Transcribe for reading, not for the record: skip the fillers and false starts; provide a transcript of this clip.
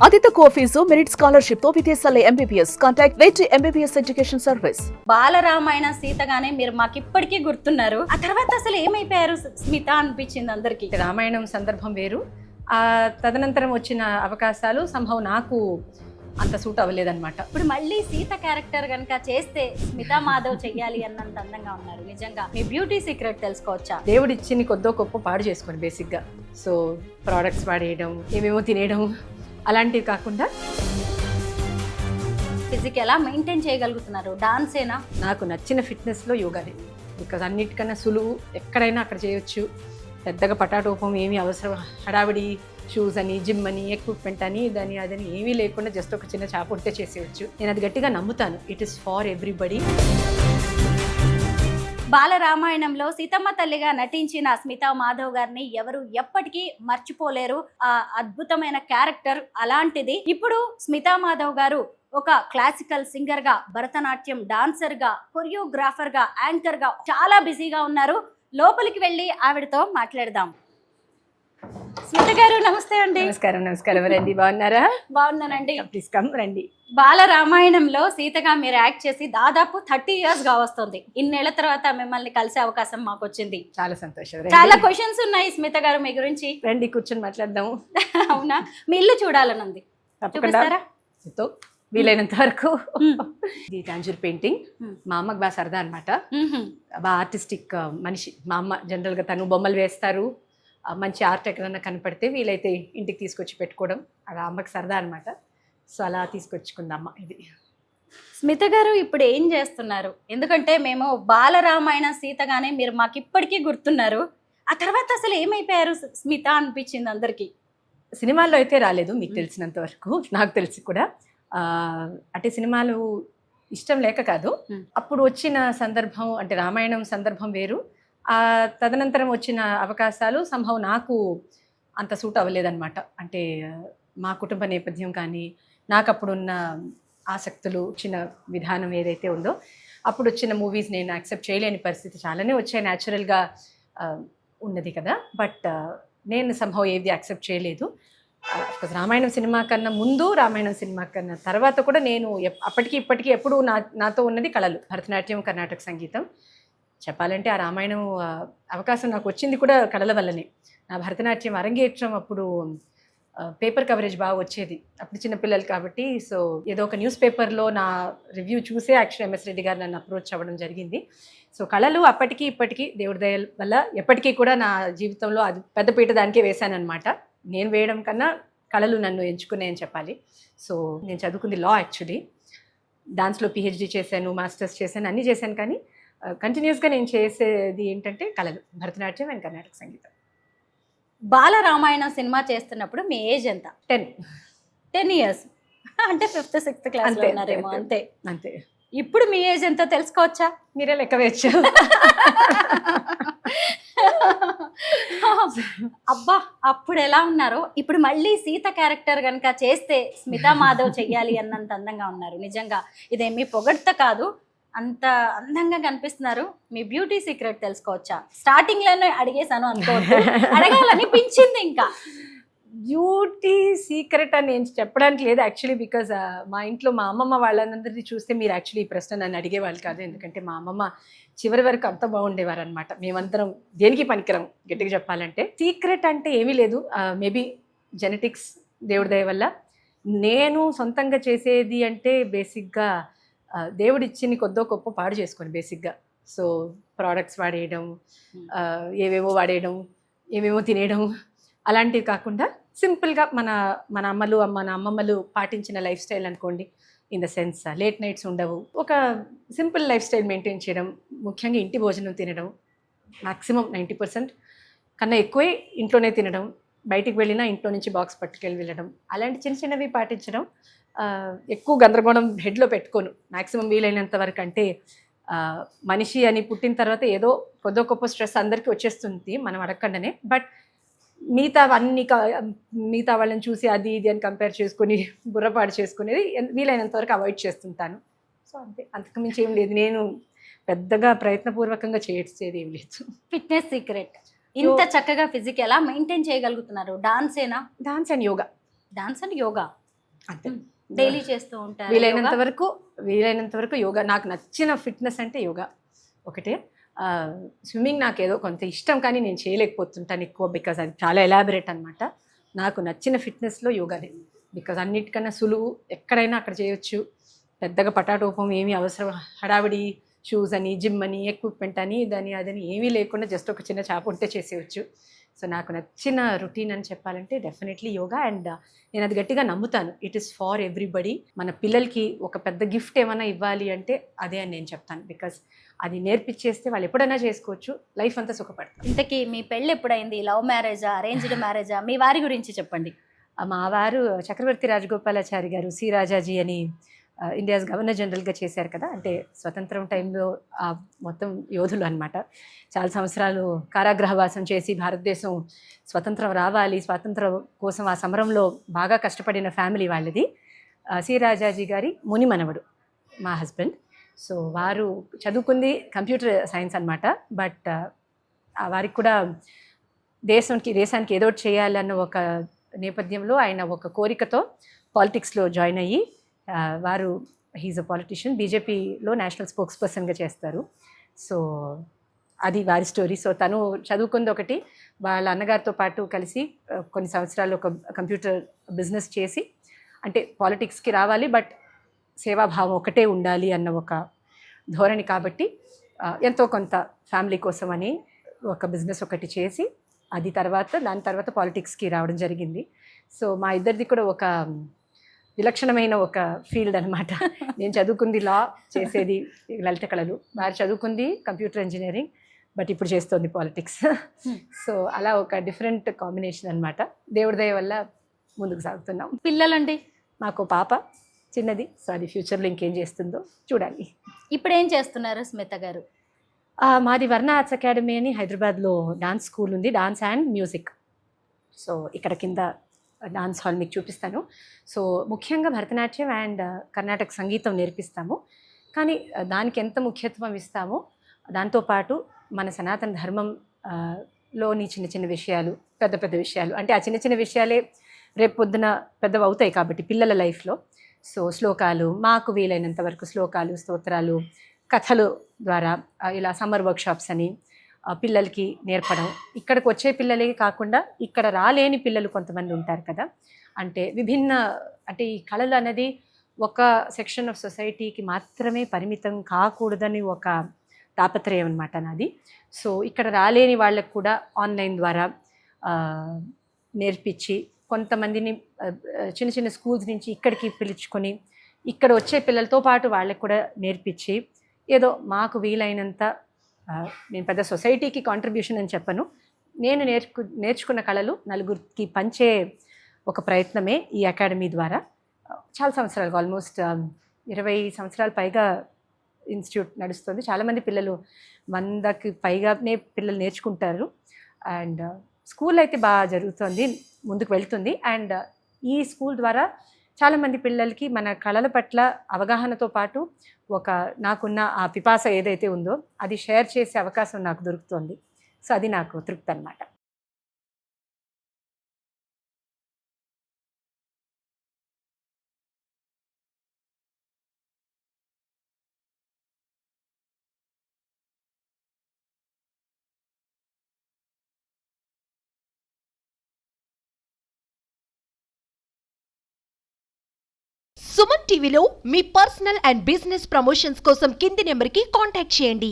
అతి తక్కువ fee merit scholarship తో విదేశాల MBBS contact wait MBBS education service. Bala Ramayana సీతగానే మీరు మాకు ఇప్పటికీ గుర్తున్నారు. ఆ తర్వాత అసలు ఏమైపోయారు స్మిత అనిపించింది అందరికి. రామాయణం సందర్భం వేరు, ఆ తదనంతరం వచ్చిన అవకాశాలు సంభవం నాకు అంత సూట్ అవ్వలేదన్నమాట. ఇప్పుడు మళ్ళీ సీత క్యారెక్టర్ కనుక చేస్తే స్మితా మాధవ్ చెయ్యాలి అన్నంత అందంగా ఉన్నారు. నిజంగా మీ బ్యూటీ సీక్రెట్ తెలుసుకోవచ్చా? దేవుడు ఇచ్చింది కొద్దో గొప్ప పాడు చేసుకోండి బేసిక్గా. సో ప్రోడక్ట్స్ వాడేయడం, ఏమేమో తినేయడం అలాంటివి కాకుండా ఫిజిక్ ఎలా మెయింటైన్ చేయగలుగుతున్నారు? డాన్సేనా? నాకు నచ్చిన ఫిట్నెస్లో యోగానే. బికాజ్ అన్నిటికన్నా సులువు, ఎక్కడైనా అక్కడ చేయొచ్చు. పెద్దగా పటాటోపం ఏమీ అవసరం, హడావిడి షూస్ అని, జిమ్ అని, ఎక్విప్మెంట్ అని, ఇదని అదని ఏమీ లేకుండా జస్ట్ ఒక చిన్న చాప ఉంటే చేసేయచ్చు. నేను అది గట్టిగా నమ్ముతాను. It is for everybody. బాలరామాయణంలో సీతమ్మ తల్లిగా నటించిన స్మితా మాధవ్ గారిని ఎవరు ఎప్పటికీ మర్చిపోలేరు. ఆ అద్భుతమైన క్యారెక్టర్ అలాంటిది. ఇప్పుడు స్మితా మాధవ్ గారు ఒక క్లాసికల్ సింగర్ గా, భరతనాట్యం డాన్సర్ గా, కొరియోగ్రాఫర్ గా, యాంకర్ గా చాలా బిజీగా ఉన్నారు. లోపలికి వెళ్ళి ఆవిడతో మాట్లాడదాం. స్మిత గారు నమస్తే అండి. నమస్కారం. నమస్కారం రండి. బాగున్నారా? బాగున్నానండి. ప్లీజ్ కమ్ రండి. బాలరామాయణంలో సీతగా మీరు యాక్ట్ చేసి దాదాపు 30 years గా వస్తుంది. ఇన్నేళ్ల తర్వాత మిమ్మల్ని కలిసే అవకాశం మాకు వచ్చింది. చాలా సంతోషం. చాలా క్వశ్చన్స్ ఉన్నాయి స్మిత గారు మీ గురించి. రండి కూర్చొని మాట్లాడదాము. అవునా? మీ ఇల్లు చూడాలని ఉంది, చూపిస్తారా? వీలైనంత వరకు. ఇది టాంజూర్ పెయింటింగ్. మా అమ్మకి బాగా సరదా అనమాట. బాగా ఆర్టిస్టిక్ మనిషి మా అమ్మ. జనరల్గా తను బొమ్మలు వేస్తారు. మంచి ఆర్ట్ ఎక్కడన్నా కనపడితే వీలైతే ఇంటికి తీసుకొచ్చి పెట్టుకోవడం, అది అమ్మకి సరదా అనమాట. సో అలా తీసుకొచ్చుకుంది అమ్మ. ఇది స్మిత గారు ఇప్పుడు ఏం చేస్తున్నారు? ఎందుకంటే మేము బాలరామాయణ సీతగానే మీరు మాకు ఇప్పటికీ గుర్తున్నారు. ఆ తర్వాత అసలు ఏమైపోయారు స్మిత అనిపించింది అందరికి. సినిమాల్లో అయితే రాలేదు మీకు తెలిసినంత వరకు, నాకు తెలిసి కూడా. అంటే సినిమాలు ఇష్టం లేక కాదు, అప్పుడు వచ్చిన సందర్భం అంటే రామాయణం సందర్భం వేరు, ఆ తదనంతరం వచ్చిన అవకాశాలు సంభవం నాకు అంత సూట్ అవ్వలేదన్నమాట. అంటే మా కుటుంబ నేపథ్యం కానీ, నాకు అప్పుడున్న ఆసక్తులు, చిన్న విధానం ఏదైతే ఉందో, అప్పుడు వచ్చిన మూవీస్ నేను యాక్సెప్ట్ చేయలేని పరిస్థితి చాలానే వచ్చాయి. న్యాచురల్గా ఉన్నది కదా. బట్ నేను సంభవం ఏది యాక్సెప్ట్ చేయలేదు. రామాయణం సినిమా కన్నా ముందు, రామాయణం సినిమా కన్నా తర్వాత కూడా నేను అప్పటికి ఇప్పటికీ ఎప్పుడు నాతో ఉన్నది కళలు, భరతనాట్యం, కర్ణాటక సంగీతం. చెప్పాలంటే ఆ రామాయణం అవకాశం నాకు వచ్చింది కూడా కళల వల్లనే. నా భరతనాట్యం అరంగేట్రం అప్పుడు పేపర్ కవరేజ్ బాగా వచ్చేది, అప్పుడు చిన్నపిల్లలు కాబట్టి. సో ఏదో ఒక న్యూస్ పేపర్లో నా రివ్యూ చూసే యాక్చువల్ ఎంఎస్ రెడ్డి గారు నన్ను అప్రోచ్ అవ్వడం జరిగింది. సో కళలు అప్పటికి ఇప్పటికీ దేవుడి దయ వల్ల ఎప్పటికీ కూడా నా జీవితంలో అది పెద్దపీట దానికే వేశాను అనమాట. నేను వేయడం కన్నా కళలు నన్ను ఎంచుకున్నాయని చెప్పాలి. సో నేను చదువుకుంది లా. యాక్చువల్లీ డాన్స్లో పిహెచ్డి చేశాను, మాస్టర్స్ చేశాను, అన్నీ చేశాను. కానీ కంటిన్యూస్గా నేను చేసేది ఏంటంటే కళలు, భరతనాట్యం అండ్ కర్ణాటక సంగీతం. బాలరామాయణ సినిమా చేస్తున్నప్పుడు మీ ఏజ్ ఎంత? 10 years. అంటే 5th 6th క్లాస్ ఉన్నారేమో. అంతే అంతే. ఇప్పుడు మీ ఏజ్ ఎంతో తెలుసుకోవచ్చా? మీరే లెక్క వేయచ్చు. అబ్బా, అప్పుడు ఎలా ఉన్నారో ఇప్పుడు మళ్ళీ సీత క్యారెక్టర్ కనుక చేస్తే స్మితా మాధవ్ చెయ్యాలి అన్నంత అందంగా ఉన్నారు. నిజంగా ఇదేమీ పొగడ్త కాదు, అంత అందంగా కనిపిస్తున్నారు. మీ బ్యూటీ సీక్రెట్ తెలుసుకోవచ్చా? స్టార్టింగ్ లోనే అడిగేశాను అనుకోవద్దు, అడగాలనిపించింది. ఇంకా బ్యూటీ సీక్రెట్ అని నేను చెప్పడానికి లేదు యాక్చువల్లీ. బికాజ్ మా ఇంట్లో మా అమ్మమ్మ వాళ్ళందరినీ చూస్తే మీరు యాక్చువల్లీ ఈ ప్రశ్న నన్ను అడిగేవాళ్ళు కాదు. ఎందుకంటే మా అమ్మమ్మ చివరి వరకు అంత బాగుండేవారు అనమాట. మేమందరం దేనికి పనికిరం గట్టిగా చెప్పాలంటే. సీక్రెట్ అంటే ఏమీ లేదు, మేబీ జెనెటిక్స్, దేవుడి దయ వల్ల. నేను సొంతంగా చేసేది అంటే బేసిక్గా దేవుడు ఇచ్చింది కొద్దో గొప్ప పాడు చేసుకొని బేసిక్గా. సో ప్రోడక్ట్స్ వాడేయడం, ఏవేవో వాడేయడం, ఏమేమో తినేయడం అలాంటివి కాకుండా సింపుల్గా మన అమ్మమ్మలు పాటించిన లైఫ్ స్టైల్ అనుకోండి. In the sense late nights ఉండవు, ఒక సింపుల్ లైఫ్ స్టైల్ మెయింటైన్ చేయడం, ముఖ్యంగా ఇంటి భోజనం తినడం, మ్యాక్సిమం 90% కన్నా ఎక్కువే ఇంట్లోనే తినడం, బయటికి వెళ్ళినా ఇంట్లో నుంచి బాక్స్ పట్టుకెళ్ళి వెళ్ళడం, అలాంటి చిన్న చిన్నవి పాటించడం. ఎక్కువ గందరగోళం హెడ్లో పెట్టుకోను మ్యాక్సిమం వీలైనంత వరకు. అంటే మనిషి అని పుట్టిన తర్వాత ఏదో కొద్దో గొప్ప స్ట్రెస్ అందరికీ వచ్చేస్తుంది మనం అడగకుండానే. బట్ మిగతా వాళ్ళని చూసి అది ఇది అని కంపేర్ చేసుకొని బుర్రపాటు చేసుకునేది వీలైనంత వరకు అవాయిడ్ చేస్తుంటాను. సో అంతే, అంతకుమించి ఏం లేదు. నేను పెద్దగా ప్రయత్నపూర్వకంగా చేసేది ఏం లేదు. ఫిట్నెస్ సీక్రెట్ ఇంత చక్కగా ఫిజిక్ ఎలా మెయింటైన్ చేయగలుగుతున్నారు? డాన్సేనా? Dance and yoga. Dance and yoga అంతే. డైలీ చేస్తూ ఉంటారు వీలైనంత వరకు యోగా. నాకు నచ్చిన ఫిట్నెస్ అంటే యోగా ఒకటే. స్విమ్మింగ్ నాకు ఏదో కొంత ఇష్టం, కానీ నేను చేయలేకపోతుంటాను ఎక్కువ, బికాజ్ అది చాలా ఎలాబరేట్ అనమాట. నాకు నచ్చిన ఫిట్నెస్లో యోగానే, బికాజ్ అన్నిటికన్నా సులువు, ఎక్కడైనా అక్కడ చేయొచ్చు. పెద్దగా పటాటోపం ఏమీ అవసరం, హడావిడి షూస్ అని, జిమ్ అని, ఎక్విప్మెంట్ అని, ఇదని అదని ఏమీ లేకుండా జస్ట్ ఒక చిన్న చాప ఉంటే చేసేయచ్చు. సో నాకు నచ్చిన రొటీన్ అని చెప్పాలంటే డెఫినెట్లీ యోగా. అండ్ నేను అది గట్టిగా నమ్ముతాను, ఇట్ ఈస్ ఫార్ ఎవ్రీబడి. మన పిల్లలకి ఒక పెద్ద గిఫ్ట్ ఏమైనా ఇవ్వాలి అంటే అదే అని నేను చెప్తాను, బికాస్ అది నేర్పించేస్తే వాళ్ళు ఎప్పుడైనా చేసుకోవచ్చు, లైఫ్ అంతా సుఖపడతారు. ఇంతకీ మీ పెళ్ళి ఎప్పుడైంది? లవ్ మ్యారేజా, అరేంజ్డ్ మ్యారేజా? మీ వారి గురించి చెప్పండి. మా వారు చక్రవర్తి రాజగోపాలాచారి గారు, సి రాజాజీ అని ఇండియాస్ గవర్నర్ జనరల్గా చేశారు కదా, అంటే స్వతంత్రం టైంలో మొత్తం యోధులు అనమాట. చాలా సంవత్సరాలు కారాగృహవాసం చేసి భారతదేశం స్వతంత్రం రావాలి, స్వాతంత్రం కోసం ఆ సమరంలో బాగా కష్టపడిన ఫ్యామిలీ వాళ్ళది. సి రాజాజీ గారి ముని మనవడు మా హస్బెండ్. సో వారు చదువుకుంది కంప్యూటర్ సైన్స్ అనమాట. బట్ వారికి కూడా దేశానికి ఏదో ఒకటి చేయాలన్న ఒక నేపథ్యంలో ఆయన ఒక కోరికతో పాలిటిక్స్లో జాయిన్ అయ్యి, వారు హీజ్ అ పాలిటిషియన్, బీజేపీలో నేషనల్ స్పోక్స్ పర్సన్గా చేస్తారు. సో అది వారి స్టోరీ. సో తను చదువుకుంది ఒకటి, వాళ్ళ అన్నగారితో పాటు కలిసి కొన్ని సంవత్సరాలు ఒక కంప్యూటర్ బిజినెస్ చేసి, అంటే పాలిటిక్స్కి రావాలి బట్ సేవాభావం ఒకటే ఉండాలి అన్న ఒక ధోరణి కాబట్టి ఎంతో కొంత ఫ్యామిలీ కోసం అని ఒక బిజినెస్ ఒకటి చేసి, దాని తర్వాత పాలిటిక్స్కి రావడం జరిగింది. సో మా ఇద్దరిది కూడా ఒక విలక్షణమైన ఒక ఫీల్డ్ అనమాట. నేను చదువుకుంది లా, చేసేది లలిత కళలు. వారు చదువుకుంది కంప్యూటర్ ఇంజనీరింగ్, బట్ ఇప్పుడు చేస్తోంది పాలిటిక్స్. సో అలా ఒక డిఫరెంట్ కాంబినేషన్ అనమాట. దేవుడి దయ వల్ల ముందుకు సాగుతున్నాం. పిల్లలండి? మాకు పాప చిన్నది. సో అది ఫ్యూచర్లో ఇంకేం చేస్తుందో చూడాలి. ఇప్పుడు ఏం చేస్తున్నారు స్మిత గారు? మాది వర్ణ ఆర్ట్స్ అకాడమీ అని హైదరాబాద్లో డాన్స్ స్కూల్ ఉంది, డాన్స్ అండ్ మ్యూజిక్. సో ఇక్కడ కింద డాన్స్ హాల్ మీకు చూపిస్తాను. సో ముఖ్యంగా భరతనాట్యం అండ్ కర్ణాటక సంగీతం నేర్పిస్తాము. కానీ దానికి ఎంత ముఖ్యత్వం ఇస్తామో దాంతోపాటు మన సనాతన ధర్మం లోని చిన్న చిన్న విషయాలు, పెద్ద పెద్ద విషయాలు, అంటే ఆ చిన్న చిన్న విషయాలే రేపు పొద్దున పెద్దవి అవుతాయి కాబట్టి పిల్లల లైఫ్లో. సో శ్లోకాలు, మాకు వీలైనంత వరకు శ్లోకాలు, స్తోత్రాలు, కథలు ద్వారా ఇలా సమ్మర్ వర్క్షాప్స్ అని పిల్లలకి నేర్పడం. ఇక్కడికి వచ్చే పిల్లలే కాకుండా ఇక్కడ రాలేని పిల్లలు కొంతమంది ఉంటారు కదా, అంటే అంటే ఈ కళలు అనేది ఒక సెక్షన్ ఆఫ్ సొసైటీకి మాత్రమే పరిమితం కాకూడదని ఒక తాపత్రయం అనమాట నాది. సో ఇక్కడ రాలేని వాళ్ళకు కూడా ఆన్లైన్ ద్వారా నేర్పించి, కొంతమందిని చిన్న చిన్న స్కూల్స్ నుంచి ఇక్కడికి పిలుచుకొని ఇక్కడ వచ్చే పిల్లలతో పాటు వాళ్ళకి కూడా నేర్పించి, ఏదో మాకు వీలైనంత, నేను పెద్ద సొసైటీకి కాంట్రిబ్యూషన్ అని చెప్పను, నేను నేర్చుకున్న కళలు నలుగురికి పంచే ఒక ప్రయత్నమే ఈ అకాడమీ ద్వారా. చాలా సంవత్సరాలు, ఆల్మోస్ట్ 20 సంవత్సరాల పైగా ఇన్స్టిట్యూట్ నడుస్తుంది. చాలామంది పిల్లలు, 100కి పైగానే పిల్లలు నేర్చుకుంటారు. అండ్ స్కూల్ అయితే బాగా జరుగుతుంది, ముందుకు వెళ్తుంది. అండ్ ఈ స్కూల్ ద్వారా చాలామంది పిల్లలకి మన కళల పట్ల అవగాహనతో పాటు నాకున్న ఆ పిపాస ఏదైతే ఉందో అది షేర్ చేసే అవకాశం నాకు దొరుకుతుంది. సో అది నాకు తృప్తి అన్నమాట. సుమన్ టీవీలో మీ పర్సనల్ అండ్ బిజినెస్ ప్రమోషన్స్ కోసం కింది నెంబర్కి కాంటాక్ట్ చేయండి.